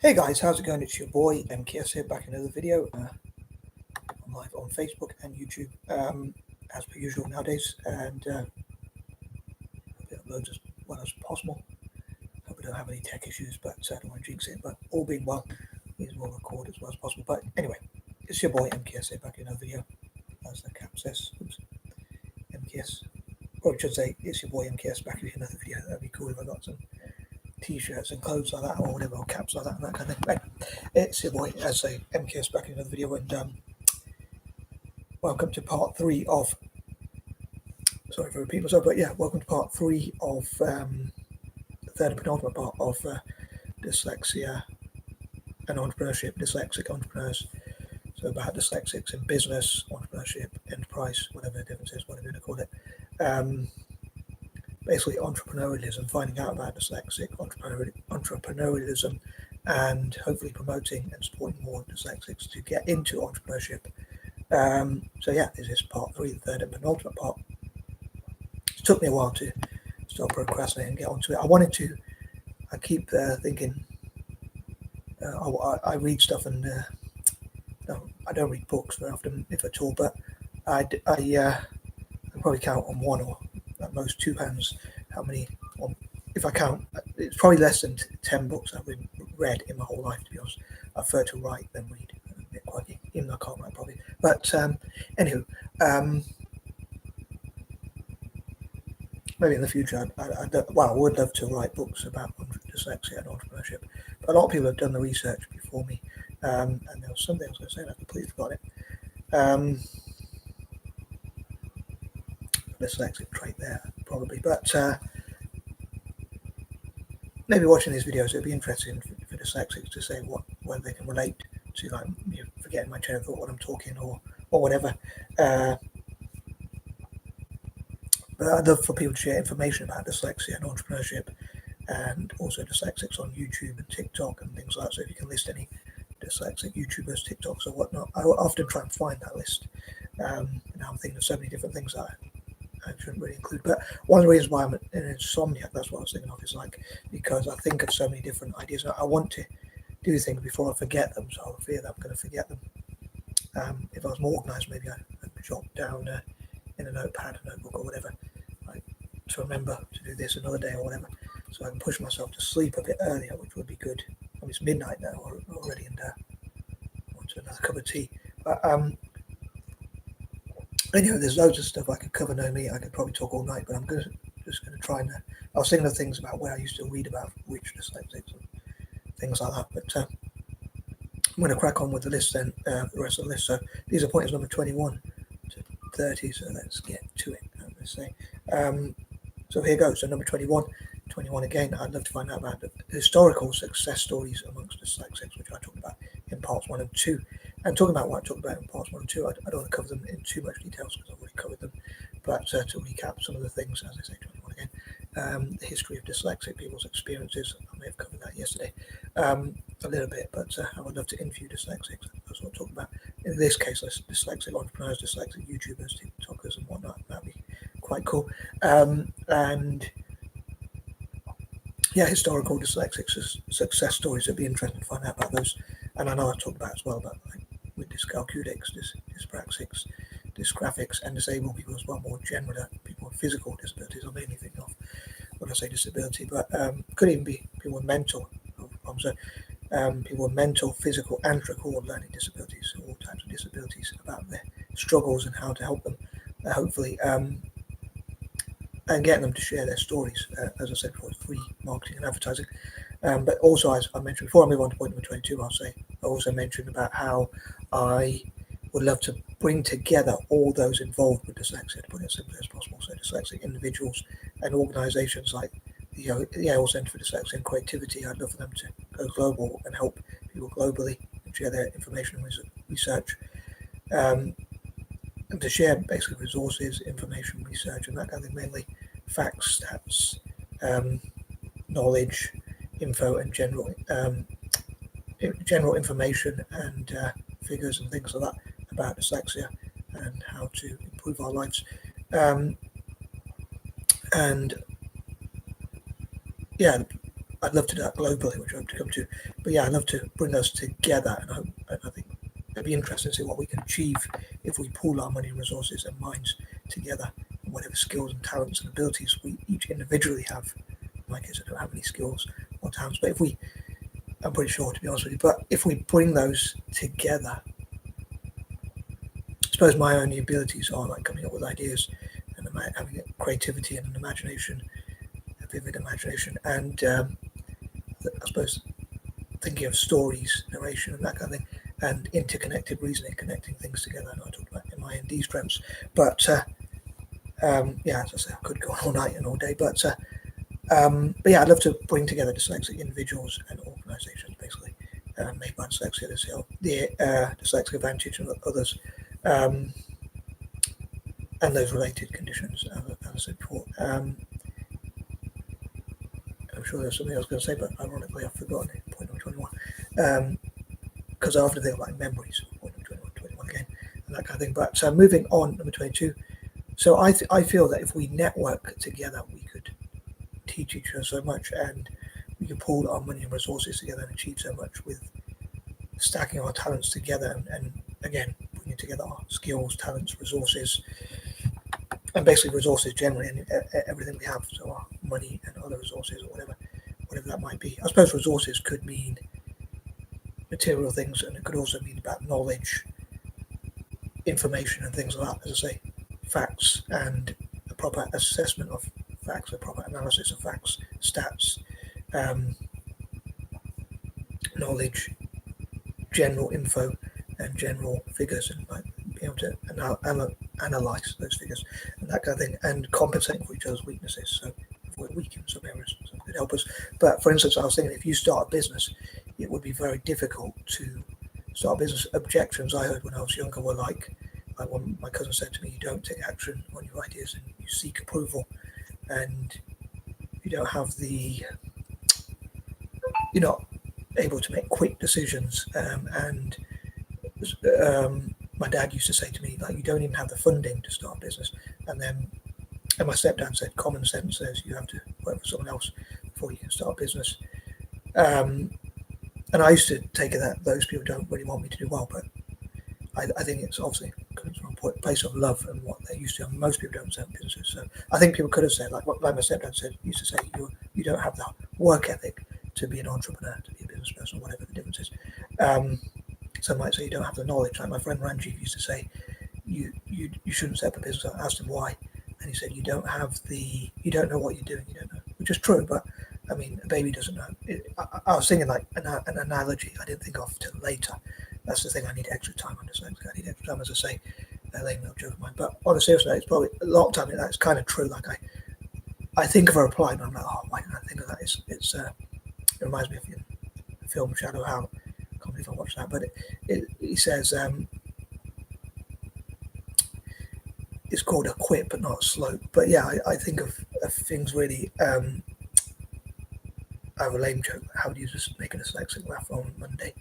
Hey guys, how's it going? It's your boy MKS here, back in another video. I'm live on Facebook and YouTube, as per usual nowadays, and I'll upload as well as possible. Hope I don't have any tech issues, but I don't want to jinx it. But all being well, these will record as well as possible. But anyway, it's your boy MKS here, back in another video, as the cap says. Oops, MKS. Or I should say, it's your boy MKS back in another video. That'd be cool if I got some t-shirts and clothes like that, or whatever, or caps like that, and that kind of thing. Anyway, it's your boy, as I say, MKS back in another video, and welcome to part 3 of, sorry for repeating myself, but yeah, welcome to part 3 of the third and penultimate part of dyslexia and entrepreneurship, dyslexic entrepreneurs. So about dyslexics in business, entrepreneurship, enterprise, whatever the difference is, whatever you want to call it. Basically entrepreneurialism, finding out about dyslexic entrepreneurialism, and hopefully promoting and supporting more dyslexics to get into entrepreneurship. So yeah, this is part 3, the third and penultimate part. It took me a while to stop procrastinating and get onto it. I keep thinking, I read stuff, and no, I don't read books very often, if at all, but I can probably count on one or at most 2 hands how many, if I count, it's probably less than 10 books I've read in my whole life, to be honest. I prefer to write than read. I'm a bit quirky, even though I can't write probably. But anywho, maybe in the future, I would love to write books about dyslexia and entrepreneurship. But a lot of people have done the research before me, and there was something I was going to say and I completely forgot it. Dyslexic trait there, probably, but maybe watching these videos, it'd be interesting for dyslexics to say whether they can relate to, like, forgetting my train of thought when I'm talking, or whatever. But I'd love for people to share information about dyslexia and entrepreneurship, and also dyslexics on YouTube and TikTok and things like that. So if you can list any dyslexic YouTubers, TikToks, or whatnot, I often try and find that list. Now I'm thinking of so many different things that I shouldn't really include, but one of the reasons why I'm an insomniac, that's what I was thinking of, is like, because I think of so many different ideas. I want to do things before I forget them, so I fear that I'm going to forget them. If I was more organised, maybe I'd jot down in a notepad, a notebook, or whatever, like, to remember to do this another day or whatever, so I can push myself to sleep a bit earlier, which would be good. I mean, it's midnight now already, and I want another cup of tea. But anyway, there's loads of stuff I could cover. No me, I could probably talk all night, but I'm just going to try and. I was thinking of things about where I used to read about which dyslexics and things like that. But I'm going to crack on with the list then, the rest of the list. So these are pointers number 21 to 30. So let's get to it. Let's say. So here goes. So number 21 again. I'd love to find out about the historical success stories amongst dyslexics, which I talked about in parts 1 and 2. And talking about what I talked about in parts 1 and 2, I don't want to cover them in too much details because I've already covered them. But to recap some of the things, as I say, 21 again, the history of dyslexic people's experiences. I may have covered that yesterday a little bit, but I would love to interview dyslexics. That's what I'm talking about. In this case, dyslexic entrepreneurs, dyslexic YouTubers, TikTokers, and whatnot. That'd be quite cool. And yeah, historical dyslexic success stories. It'd be interesting to find out about those. And I know I talked about as well about, like, with dyscalculics, dyspraxics, dysgraphics, and disabled people as well, more general people with physical disabilities. I'm mainly thinking of when I say disability, but could even be people with mental problems. People with mental, physical, and record learning disabilities, so all types of disabilities, about their struggles and how to help them, hopefully, and getting them to share their stories. As I said before, free marketing and advertising. But also, as I mentioned before, I move on to point number 22, I also mentioned about how I would love to bring together all those involved with dyslexia, to put it as simply as possible. So dyslexic individuals and organisations like the Yale Centre for Dyslexia and Creativity. I'd love for them to go global and help people globally and share their information and research, and to share basically resources, information, research, and that kind of thing, mainly facts, stats, knowledge, info, and general information and figures and things like that about dyslexia and how to improve our lives. And yeah, I'd love to do that globally, which I hope to come to. But yeah, I'd love to bring us together, and I think it'd be interesting to see what we can achieve if we pool our money and resources and minds together, and whatever skills and talents and abilities we each individually have. In my case, I don't have any skills or talents, but I'm pretty sure, to be honest with you, but if we bring those together, I suppose my only abilities are like coming up with ideas and having creativity and an imagination, a vivid imagination, and I suppose thinking of stories, narration, and that kind of thing, and interconnected reasoning, connecting things together. I know I talked about MIND strengths, but yeah, as I say, I could go on all night and all day, but yeah, I'd love to bring together dyslexic individuals and organisations, basically, made by dyslexia, the dyslexic advantage and others, and those related conditions, as I said before. I'm sure there's something I was going to say, but ironically I've forgotten it. Point number 21. Because I often think of like memories, point number 21 again, and that kind of thing. But moving on, number 22. So I feel that if we network together, we could teach each other so much, and we could pool our money and resources together and achieve so much with stacking our talents together, and again, bringing together our skills, talents, resources, and basically resources generally, and everything we have, so our money and other resources or whatever that might be. I suppose resources could mean material things, and it could also mean about knowledge, information, and things like that. As I say, facts and a proper assessment of facts, a proper analysis of facts, stats, knowledge, general info, and general figures, and like being able to analyze those figures and that kind of thing, and compensating for each other's weaknesses. So if we're weak in some areas, some could help us. But for instance, I was thinking if you start a business, it would be very difficult to start a business. Objections I heard when I was younger were like when my cousin said to me, you don't take action on your ideas and you seek approval, and you don't have you're not able to make quick decisions, and my dad used to say to me, like, you don't even have the funding to start a business. And my stepdad said, common sense says you have to work for someone else before you can start a business. And I used to take it that those people don't really want me to do well, but I think it's obviously coming from a place of love and what they're used to. And most people don't start businesses. So I think people could have said, like my stepdad used to say, you don't have the work ethic to be an entrepreneur, to be a business person, or whatever the difference is. Some might say you don't have the knowledge. Like my friend Ranjiv used to say, you shouldn't set up a business. I asked him why, and he said you don't know what you're doing. You don't know, which is true. But I mean, a baby doesn't know. I was thinking like an analogy I didn't think of till later. That's the thing. I need extra time on this. I need extra time, as I say. Lame no joke of mine. But on a serious note, it's probably a lot of time that's kind of true. Like I think of a reply, but I'm like, oh, why didn't I think of that? It reminds me of the film Shadow Hal. I can't believe I watched that, but he says it's called a quip, but not a slope. But yeah, I think of things really. I have a lame joke. How do you just make a dyslexic laugh on Monday?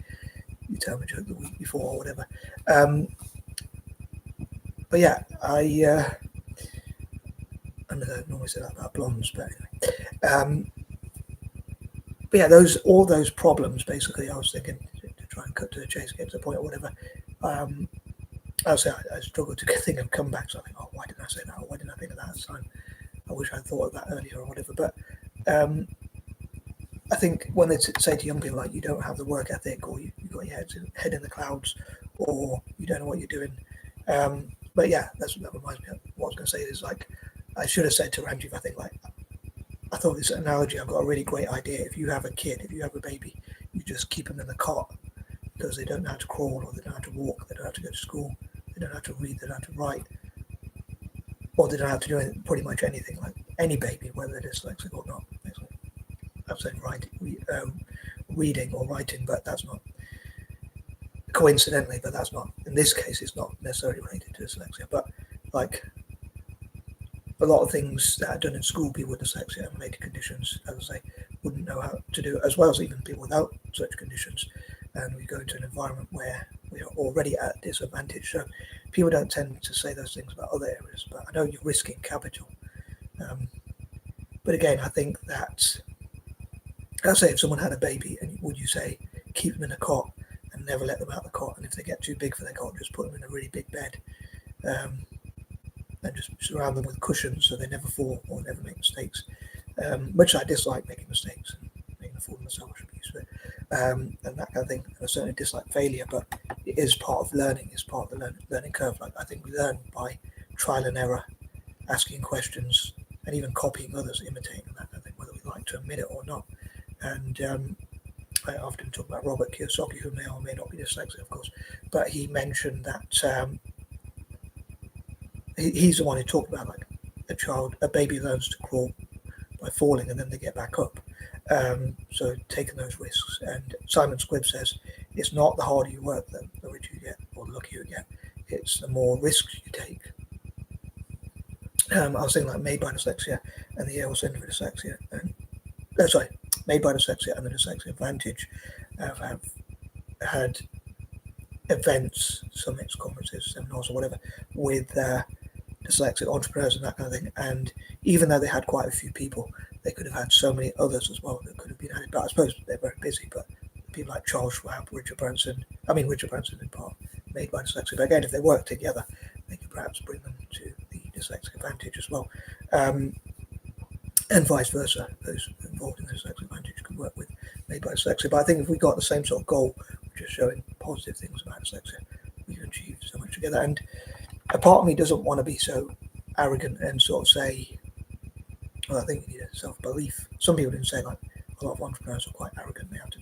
You tell me a joke the week before or whatever. But yeah, I don't normally say that about blondes, but anyway. But yeah, all those problems, basically, I was thinking to try and cut to the chase, get to the point or whatever. I struggle to think of comebacks. I think, oh, why didn't I say that? Or why didn't I think of that at the time? I wish I'd thought of that earlier or whatever. But I think when they say to young people, like, you don't have the work ethic, or you've got your head in the clouds, or you don't know what you're doing. But yeah, that reminds me of what I was going to say is, like, I should have said to Ranjiv, I think, like, I thought this analogy, I've got a really great idea. If you have a kid, if you have a baby, you just keep them in the cot because they don't know how to crawl, or they don't know how to walk, they don't know how to go to school, they don't know how to read, they don't know how to write, or they don't know how to do pretty much anything, like any baby, whether they're dyslexic or not. I'm saying reading or writing, but that's not coincidentally, but that's not, in this case, it's not necessarily related to dyslexia, but like a lot of things that are done in school, people with dyslexia and related conditions, as I say, wouldn't know how to do, as well as even people without such conditions. And we go into an environment where we are already at disadvantage. So people don't tend to say those things about other areas, but I know you're risking capital. But again, I think that I'd say if someone had a baby, and would you say keep them in a cot and never let them out of the cot, and if they get too big for their cot, just put them in a really big bed, and just surround them with cushions so they never fall or never make mistakes. Much I dislike making mistakes and making a fool of myself, I should be used to it, and that kind of thing. And I certainly dislike failure, but it is part of learning. It's part of the learning curve. Like I think we learn by trial and error, asking questions, and even copying others, imitating that kind of thing, whether we like to admit it or not. And I often talk about Robert Kiyosaki, who may or may not be dyslexic, of course, but he mentioned that he's the one who talked about like a baby learns to crawl by falling and then they get back up. So taking those risks. And Simon Squibb says it's not the harder you work, the richer you get, or the luckier you get. It's the more risks you take. I was thinking like Made by Dyslexia and the Yale Centre for Dyslexia, and Made by Dyslexia and the Dyslexic Advantage have had events, summits, conferences, seminars, or whatever, with dyslexic entrepreneurs and that kind of thing. And even though they had quite a few people, they could have had so many others as well that could have been added. But I suppose they're very busy. But people like Charles Schwab, Richard Branson in part, Made by Dyslexia. But again, if they work together, they could perhaps bring them to the Dyslexic Advantage as well. And vice versa, those involved in the Dyslexic Advantage could work with Made by Dyslexia. But I think if we got the same sort of goal, which is showing positive things about dyslexia, we can achieve so much together. And a part of me doesn't want to be so arrogant and sort of say, well, I think we need a self-belief. Some people didn't say like a lot of entrepreneurs are quite arrogant. They have to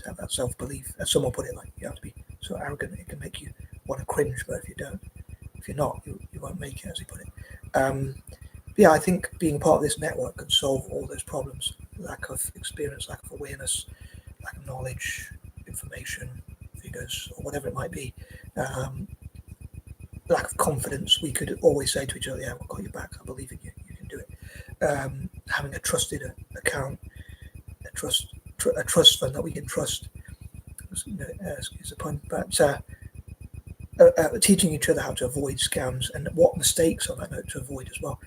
have that self-belief. As someone put it, like you have to be so arrogant that it can make you want to cringe. But if you're not, you won't make it, as he put it. Yeah, I think being part of this network can solve all those problems: lack of experience, lack of awareness, lack of knowledge, information, figures, or whatever it might be. Lack of confidence. We could always say to each other, "Yeah, we've got your back. I believe in you. You can do it." Having a trusted account, a trust fund that we can trust. Excuse the pun, but teaching each other how to avoid scams and what mistakes on that note to avoid as well.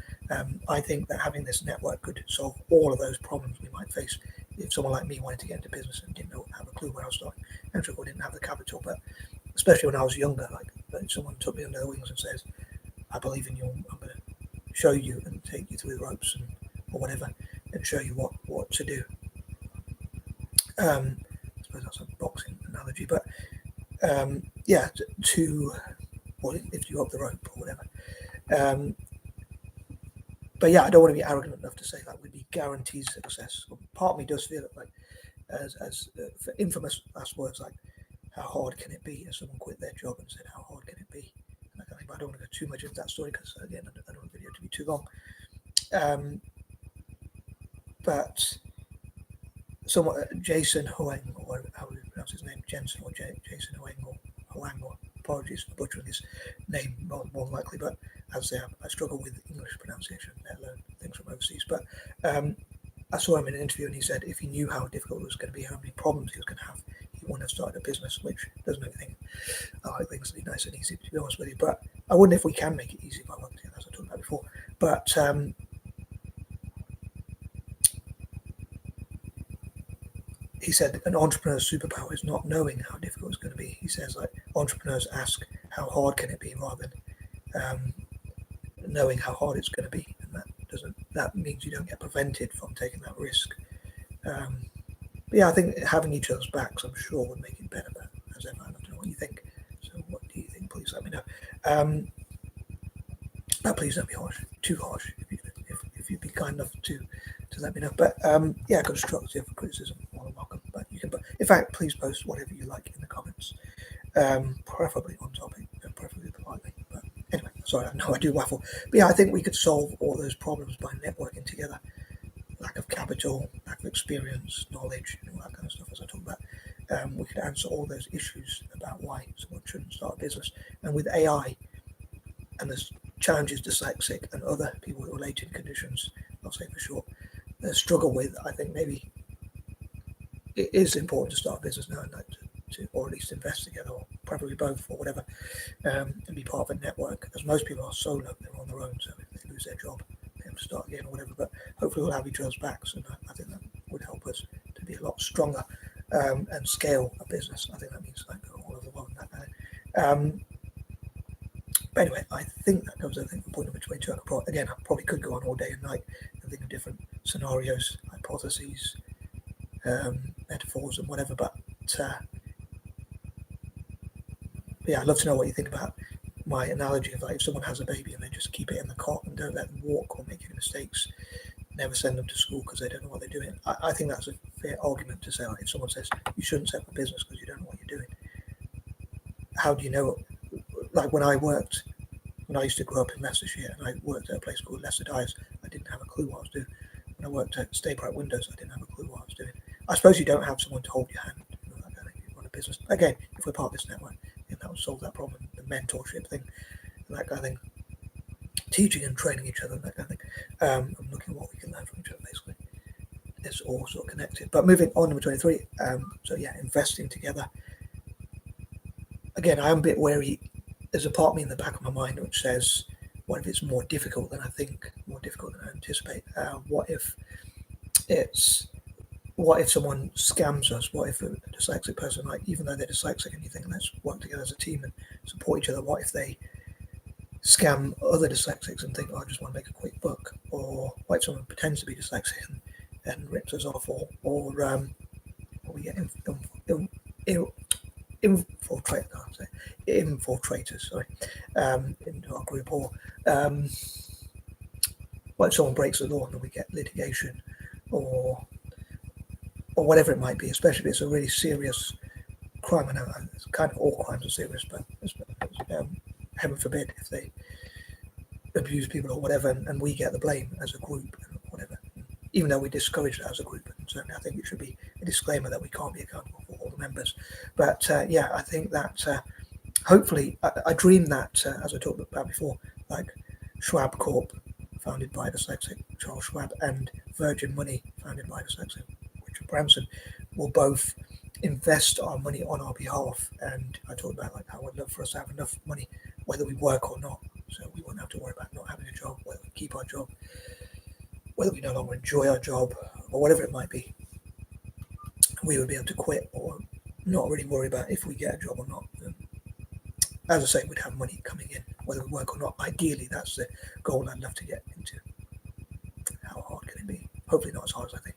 I think that having this network could solve all of those problems we might face if someone like me wanted to get into business and didn't have a clue where I was starting. And sure, I didn't have the capital, but especially when I was younger, like someone took me under the wings and says, "I believe in you. I'm going to show you and take you through the ropes or whatever, and show you what to do." I suppose that's a boxing analogy, but yeah, or lift you up the rope or whatever. But yeah, I don't want to be arrogant enough to say that we'd be guaranteed success. Part of me does feel it like, as for infamous last words like, "How hard can it be?" As someone quit their job and said, "How hard can it be?" And but I don't want to go too much into that story because again, I don't want the video to be too long. But someone, Jason Hoang, or how do you pronounce his name, Jensen or Jason Hoang or Hoang, or apologies for butchering his name, more than likely, but as I struggle with English pronunciation, let alone things from overseas. But I saw him in an interview and he said if he knew how difficult it was going to be, how many problems he was going to have, he wouldn't have started a business, which doesn't make me think I like things to be nice and easy, to be honest with you. But I wonder if we can make it easy by working together, as I talked about before. But he said an entrepreneur's superpower is not knowing how difficult it's going to be. He says like entrepreneurs ask how hard can it be rather than knowing how hard it's going to be, and that means you don't get prevented from taking that risk. But yeah, I think having each other's backs, I'm sure, would make it better. But as ever, I don't know what you think. So what do you think? Please let me know. Please don't be too harsh. If you'd be kind enough to let me know. But yeah, constructive criticism, more than welcome. But you can, in fact, please post whatever you like in the comments, preferably on topic, and preferably politely. But anyway, sorry, I know I do waffle. But yeah, I think we could solve all those problems by networking together. Lack of capital, lack of experience, knowledge, and all that kind of stuff, as I talked about. We could answer all those issues about why someone shouldn't start a business. And with AI and the challenges dyslexic and other people with related conditions, I'll say for short, struggle with, I think maybe it is important to start a business now and like to or at least invest together, or preferably both, or whatever, and be part of a network. As most people are solo, they're on their own, so if they lose their job, they have to start again or whatever. But hopefully we'll have each other's backs, and I think that would help us to be a lot stronger and scale a business. I think that means like all over the world. And that kind of, but anyway, I think that covers everything for point number 22. I probably could go on all day and night and think of different scenarios, hypotheses, metaphors, and whatever. But yeah, I'd love to know what you think about my analogy of like if someone has a baby and they just keep it in the cot and don't let them walk or make any mistakes, never send them to school because they don't know what they're doing. I think that's a fair argument to say. Like if someone says you shouldn't set up a business because you don't know what you're doing, how do you know? Like when I used to grow up in Leicestershire and I worked at a place called Leicester Dyers, I didn't have a clue what I was doing. When I worked at Stay Bright Windows, I didn't have a clue what I was doing. I suppose you don't have someone to hold your hand, that kind of thing. You run a business. Again, if we're part of this network, that would solve that problem, the mentorship thing, and that kind of thing. Teaching and training each other, and that kind of thing. I'm looking at what we can learn from each other, basically. It's all sort of connected. But moving on, number 23. So yeah, investing together. Again, I am a bit wary. There's a part of me in the back of my mind which says, what if it's more difficult than I think, more difficult than I anticipate? What if someone scams us? What if a dyslexic person, like even though they're dyslexic and you think let's work together as a team and support each other, what if they scam other dyslexics and think, oh, I just want to make a quick buck? Or what if someone pretends to be dyslexic and rips us off, or we get infiltrators, into our group, or what if someone breaks the law and then we get litigation, or whatever it might be, especially if it's a really serious crime. I know it's kind of all crimes are serious, but heaven forbid if they abuse people or whatever, and we get the blame as a group, and whatever. Even though we discourage that as a group, and certainly I think it should be a disclaimer that we can't be accountable for all the members. But yeah, I think that hopefully, I dream that, as I talked about before, like Schwab Corp, founded by dyslexic Charles Schwab, and Virgin Money, founded by dyslexic Richard Branson, will both invest our money on our behalf. And I talked about like how I'd love for us to have enough money, whether we work or not, so we won't have to worry about not having a job, whether we keep our job, whether we no longer enjoy our job, or whatever it might be. We would be able to quit or not really worry about if we get a job or not. As I say, we'd have money coming in, whether we work or not. Ideally, that's the goal I'd love to get into. How hard can it be? Hopefully not as hard as I think.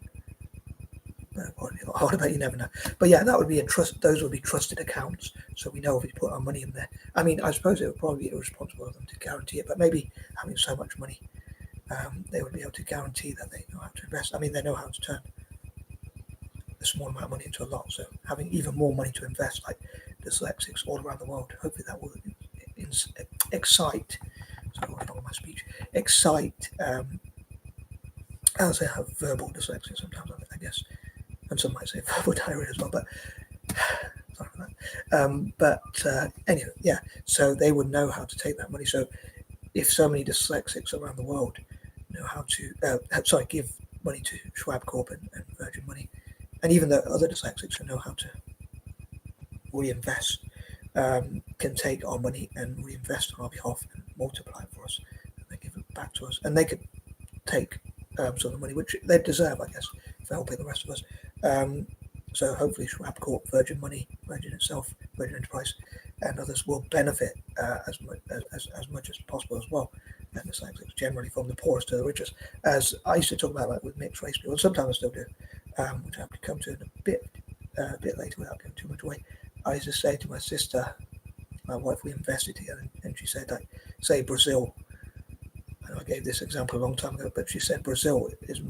But probably a lot harder, but you never know. But yeah, that would be those would be trusted accounts, so we know if we put our money in there. I mean, I suppose it would probably be irresponsible of them to guarantee it, but maybe having so much money, they would be able to guarantee that they know how to invest. I mean, they know how to turn a small amount of money into a lot, so having even more money to invest, like dyslexics all around the world, hopefully that will excite, sorry, what's wrong with my speech, excite, as I have verbal dyslexia sometimes, I guess, and some might say verbal diarrhea as well, but sorry for that. Anyway, yeah, so they would know how to take that money. So if so many dyslexics around the world know how to, give money to Schwab Corp and Virgin Money, and even the other dyslexics who know how to reinvest, can take our money and reinvest on our behalf and multiply it for us, and they give it back to us, and they could take some of the money which they deserve, I guess, for helping the rest of us. So hopefully Schwab Corp, Virgin Money, Virgin itself, Virgin Enterprise, and others will benefit as much as possible as well. And dyslexics generally, from the poorest to the richest, as I used to talk about, like with mixed race people, and sometimes I still do, which I have to come to in a bit later without giving too much away. I used to say to my sister, what if we invested together? And she said, like, say Brazil. And I gave this example a long time ago, but she said Brazil is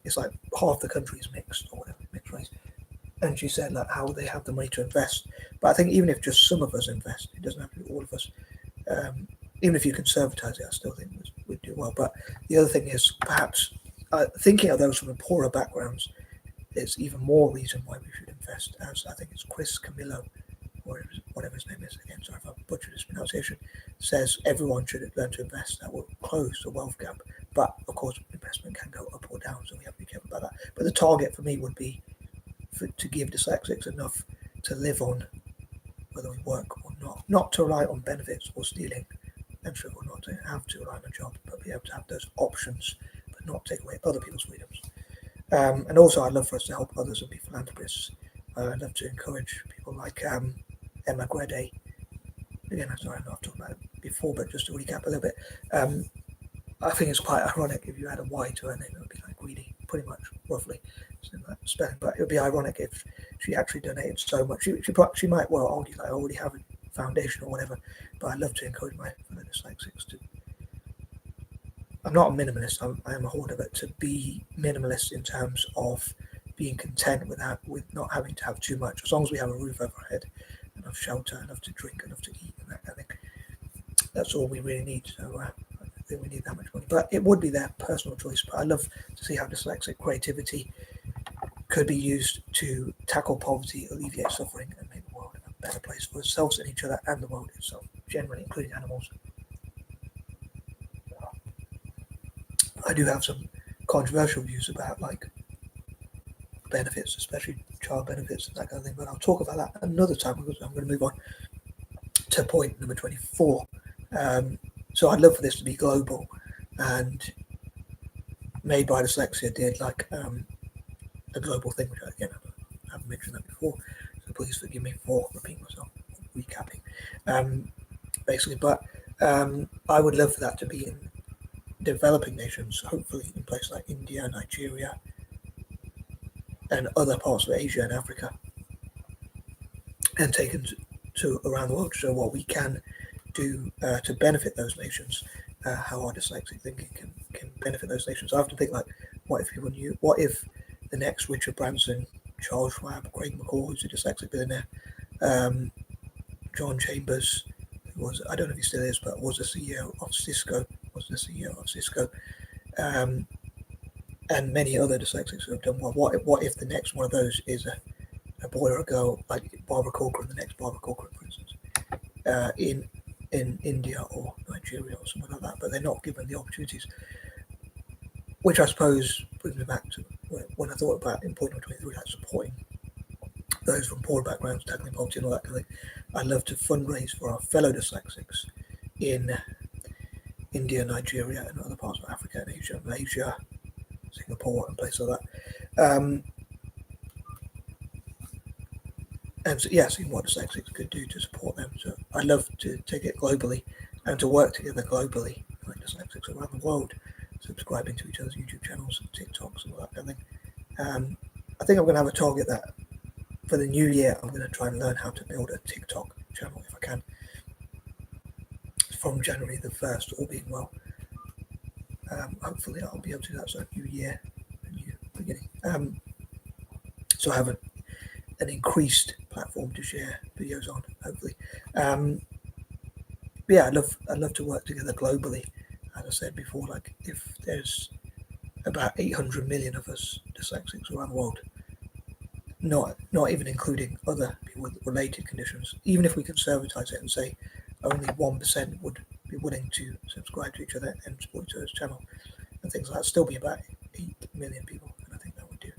it's like half the country is mixed or whatever, mixed race. And she said like how they have the money to invest. But I think even if just some of us invest, it doesn't have to be all of us. Even if you conservatize it, I still think we'd do well. But the other thing is perhaps thinking of those from the poorer backgrounds is even more reason why we should invest. As I think it's Chris Camillo, or whatever his name is, again, sorry if I butchered his pronunciation, says everyone should learn to invest. That will close the wealth gap. But of course, investment can go up or down, so we have to be careful about that. But the target for me would be to give dyslexics enough to live on, whether we work or not to rely on benefits or stealing, and sure, or not to have to rely on a job, but be able to have those options, but not take away other people's freedoms. And also, I'd love for us to help others and be philanthropists. I'd love to encourage people like Emma Grede. Again, I'm sorry, I know I've talked about it before, but just to recap a little bit, I think it's quite ironic if you had a Y to her name, it would be like greedy, pretty much, roughly, that spelling. But it would be ironic if she actually donated so much. She might well argue that I already have a foundation or whatever, but I'd love to encourage my fellow dyslexics to. I'm not a minimalist. I am a hoarder, but to be minimalist in terms of being content with not having to have too much, as long as we have a roof over our head, enough shelter, enough to drink, enough to eat, and that kind of thing. That's all we really need. So I don't think we need that much money, but it would be their personal choice. But I love to see how dyslexic creativity could be used to tackle poverty, alleviate suffering, and make the world a better place for ourselves and each other and the world itself, generally, including animals. I do have some controversial views about like benefits, especially child benefits and that kind of thing, but I'll talk about that another time because I'm going to move on to point number 24. So I'd love for this to be global, and Made by Dyslexia did like a global thing, which again I haven't mentioned that before, so please forgive me for repeating myself, recapping, basically. But I would love for that to be in developing nations, hopefully in places like India, Nigeria, and other parts of Asia and Africa, and taken to around the world to show what we can do to benefit those nations, how our dyslexic thinking can benefit those nations. I often think like, what if people knew? What if the next Richard Branson, Charles Schwab, Craig McCall, who's a dyslexic billionaire, John Chambers, who was, I don't know if he still is, but was the CEO of Cisco, and many other dyslexics who have done well. What if the next one of those is a boy or a girl, like Barbara Corcoran, the next Barbara Corcoran, for instance, in India or Nigeria or something like that, but they're not given the opportunities, which I suppose brings me back to when I thought about in point number 23, like supporting those from poor backgrounds, tackling poverty and all that kind of thing. I love to fundraise for our fellow dyslexics in India, Nigeria, and other parts of Africa and Asia, Malaysia, Singapore, and places like that. And so, seeing what dyslexics could do to support them. So I'd love to take it globally and to work together globally, like dyslexics around the world, subscribing to each other's YouTube channels and TikToks and all that kind of thing. I think I'm going to have a target that for the new year, I'm going to try and learn how to build a TikTok channel if I can. From January the 1st, all being well. Hopefully I'll be able to do that. So new year, a new beginning. So I have an increased platform to share videos on, hopefully. I'd love to work together globally. As I said before, like if there's about 800 million of us dyslexics around the world, not even including other people with related conditions, even if we conservatize it and say only 1% would be willing to subscribe to each other and support each other's channel and things like that, still be about 8 million people, and I think that would do.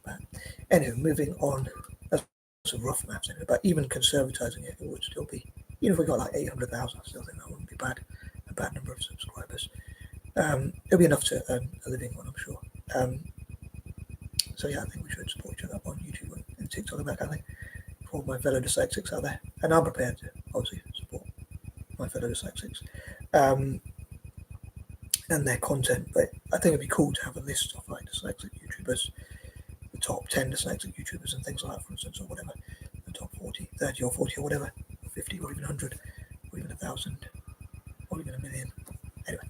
But anyway, moving on. That's some rough maths anyway, but even conservatizing it, it would still be, even if we got like 800,000, I still think that wouldn't be bad, a bad number of subscribers. It'll be enough to earn a living on, I'm sure. So I think we should support each other on YouTube and TikTok and that kind of thing for all my fellow dyslexics out there. And I'm prepared to obviously support my fellow dyslexics and their content. But I think it'd be cool to have a list of like dyslexic YouTubers, the top 10 dyslexic YouTubers and things like that, for instance, or whatever, the top 40, 30 or 40 or whatever, or 50 or even 100 or even 1,000 or even 1 million. Anyway,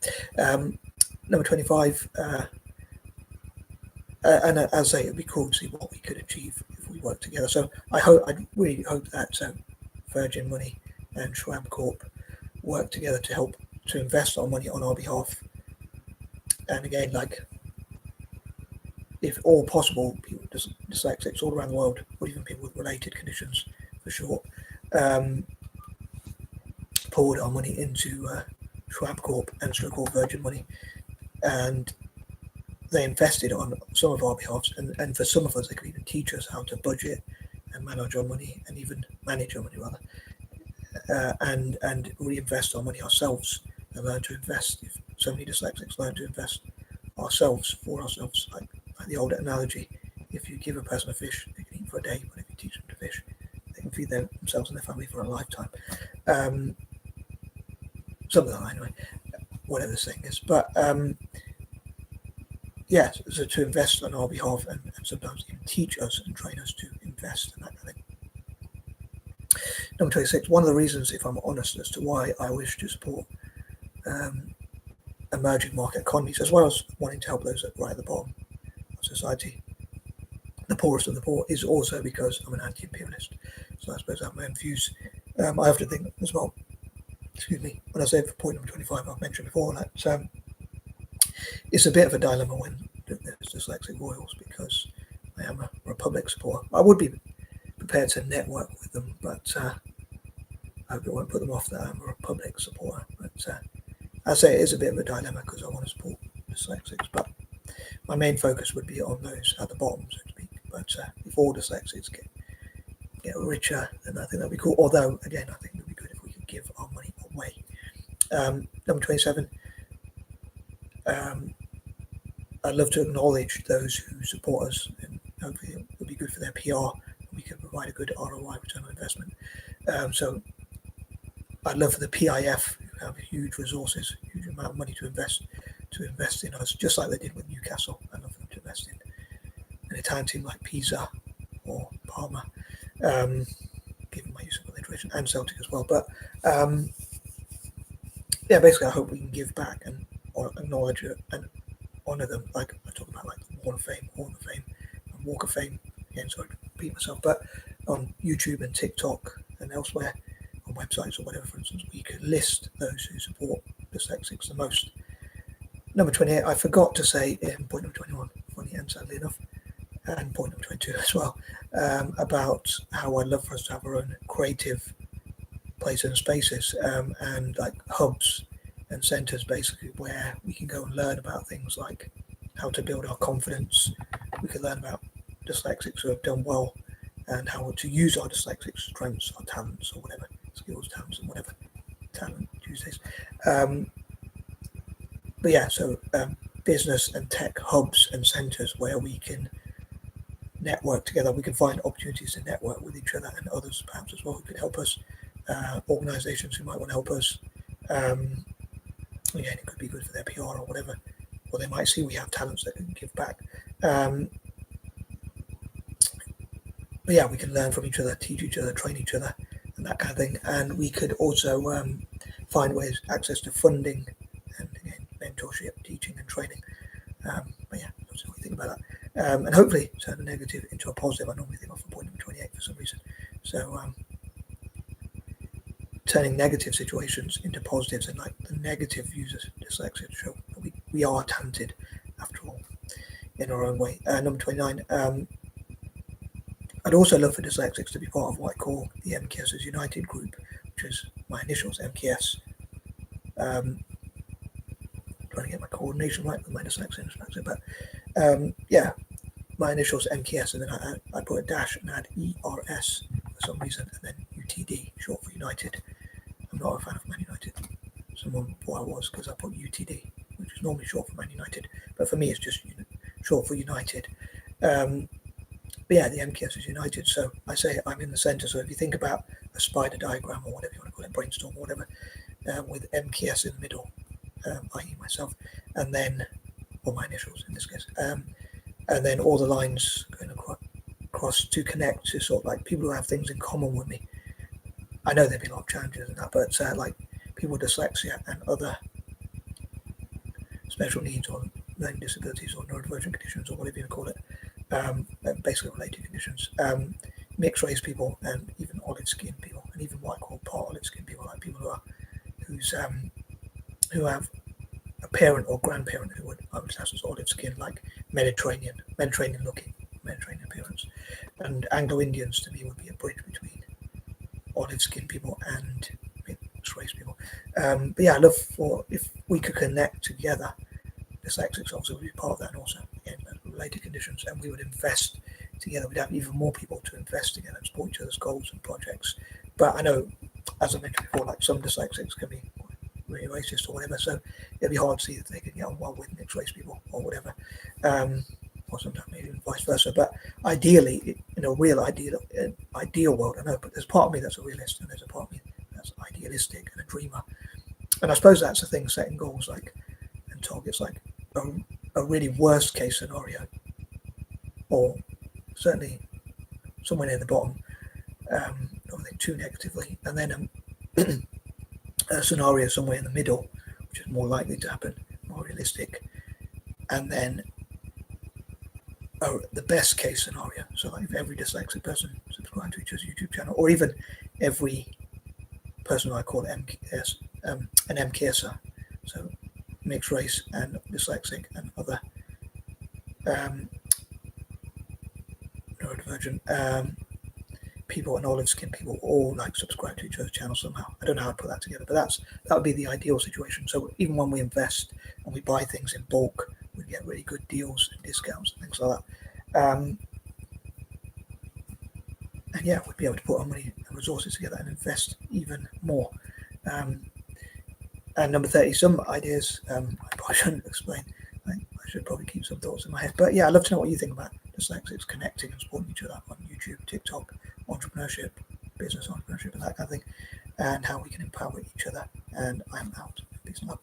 number 25. And as I say, it'd be cool to see what we could achieve if we work together. So I really hope that Virgin Money and Schwab Corp work together to help to invest our money on our behalf. And again, like if all possible, people dyslexics all around the world, or even people with related conditions, for short, poured our money into Schwab Corp and so-called Virgin Money, and they invested on some of our behalves, and for some of us, they could even teach us how to budget and manage our money, and even manage our money rather, and reinvest our money ourselves and learn to invest. If so many dyslexics learn to invest ourselves for ourselves, like the old analogy: if you give a person a fish, they can eat for a day, but if you teach them to fish, they can feed themselves and their family for a lifetime. Something like that, anyway, whatever the saying is. But yeah, so to invest on our behalf and sometimes even teach us and train us to invest and that kind of thing. Number 26, one of the reasons, if I'm honest, as to why I wish to support emerging market economies, as well as wanting to help those that are right at the bottom of society, the poorest of the poor, is also because I'm an anti-imperialist. So I suppose I have my own views. I often think as well, excuse me, when I say for point number 25, I've mentioned before that it's a bit of a dilemma when there's dyslexic royals, because I am a Republic supporter. I would be prepared to network with them, but I hope it won't put them off that I'm a Republic supporter. But I say it is a bit of a dilemma because I want to support dyslexics, but my main focus would be on those at the bottom, so to speak. But if all dyslexics get richer, then I think that'd be cool. Although, again, I think it would be good if we could give our money away. Number 27. I'd love to acknowledge those who support us, and hopefully it would be good for their PR. We can provide a good ROI, return on investment. So I'd love for the PIF, who have huge resources, huge amount of money to invest in us, just like they did with Newcastle. I'd love for them to invest in an Italian team like Pisa or Parma, given my use of alliteration, and Celtic as well. But yeah, basically, I hope we can give back and acknowledge it and honour them, like I talk about, like the Wall of Fame, Hall of Fame, and Walk of Fame. Again, sorry to repeat myself, but on YouTube and TikTok and elsewhere, on websites or whatever, for instance, we could list those who support dyslexics the most. Number 28, I forgot to say in point number 21, funny and sadly enough, and point number 22 as well, about how I'd love for us to have our own creative places and spaces, and like hubs and centres, basically, where we can go and learn about things like how to build our confidence. We can learn about dyslexics who have done well and how to use our dyslexic strengths, our talents, or whatever, skills, talents, and whatever, talent Tuesdays. But yeah, so business and tech hubs and centres where we can network together. We can find opportunities to network with each other and others perhaps as well who could help us, organisations who might want to help us. Again, it could be good for their PR or whatever, or they might see we have talents that can give back. But yeah, we can learn from each other, teach each other, train each other, and that kind of thing. And we could also find ways, access to funding, and again, mentorship, teaching, and training. But yeah, that's what we think about that. And hopefully turn a negative into a positive. I normally think of point number 28 for some reason. So turning negative situations into positives, and like the negative views of dyslexia show that we are talented after all in our own way. Number 29. I'd also love for dyslexics to be part of what I call the MKS's United group, which is my initials, MKS. Trying to get my coordination right with my dyslexia, but yeah, my initials MKS, and then I put a dash and add ERS for some reason, and then UTD, short for United. I'm not a fan of Man United. Someone thought I was because I put UTD, which is normally short for Man United, but for me it's just short for United. But yeah, the MKS is United, so I say I'm in the centre. So if you think about a spider diagram or whatever you want to call it, brainstorm or whatever, with MKS in the middle, i.e. myself, and then, or my initials in this case, and then all the lines going across to connect to sort of like people who have things in common with me. I know there'd be a lot of challenges in that, but like people with dyslexia and other special needs or learning disabilities or neurodivergent conditions or whatever you want to call it, basically related conditions, mixed race people, and even olive skinned people, and even what I call part olive skinned people, like people who have a parent or grandparent who I would class as olive skinned, like Mediterranean looking, Mediterranean appearance. And Anglo-Indians to me would be a bridge between olive skinned people and mixed race people. But yeah, I'd love for if we could connect together. Dyslexics obviously would be part of that, and also again related conditions, and we would invest together. We'd have even more people to invest together and support each other's goals and projects. But I know, as I mentioned before, like some dyslexics can be really racist or whatever. So it'd be hard to see that they could get on well with mixed race people or whatever, or sometimes maybe even vice versa. But ideally, in a real ideal world, I know, but there's part of me that's a realist and there's a part of me that's idealistic and a dreamer. And I suppose that's the thing, setting goals like and targets like a really worst case scenario, or certainly somewhere near the bottom. I don't think too negatively, and then a scenario somewhere in the middle, which is more likely to happen, more realistic, and then the best case scenario. So like if every dyslexic person subscribed to each other's YouTube channel, or even every person I call MKS, an MKSer, so mixed race and dyslexic and other neurodivergent people and olive skin people all like subscribe to each other's channel somehow. I don't know how to put that together, but that would be the ideal situation. So even when we invest and we buy things in bulk, we get really good deals and discounts and things like that. And yeah, we'd be able to put our money and resources together and invest even more. And number 30, some ideas I probably shouldn't explain. I should probably keep some thoughts in my head. But yeah, I'd love to know what you think about dyslexics connecting and supporting each other on YouTube, TikTok, entrepreneurship, business entrepreneurship, and that kind of thing, and how we can empower each other. And I'm out. Peace and love.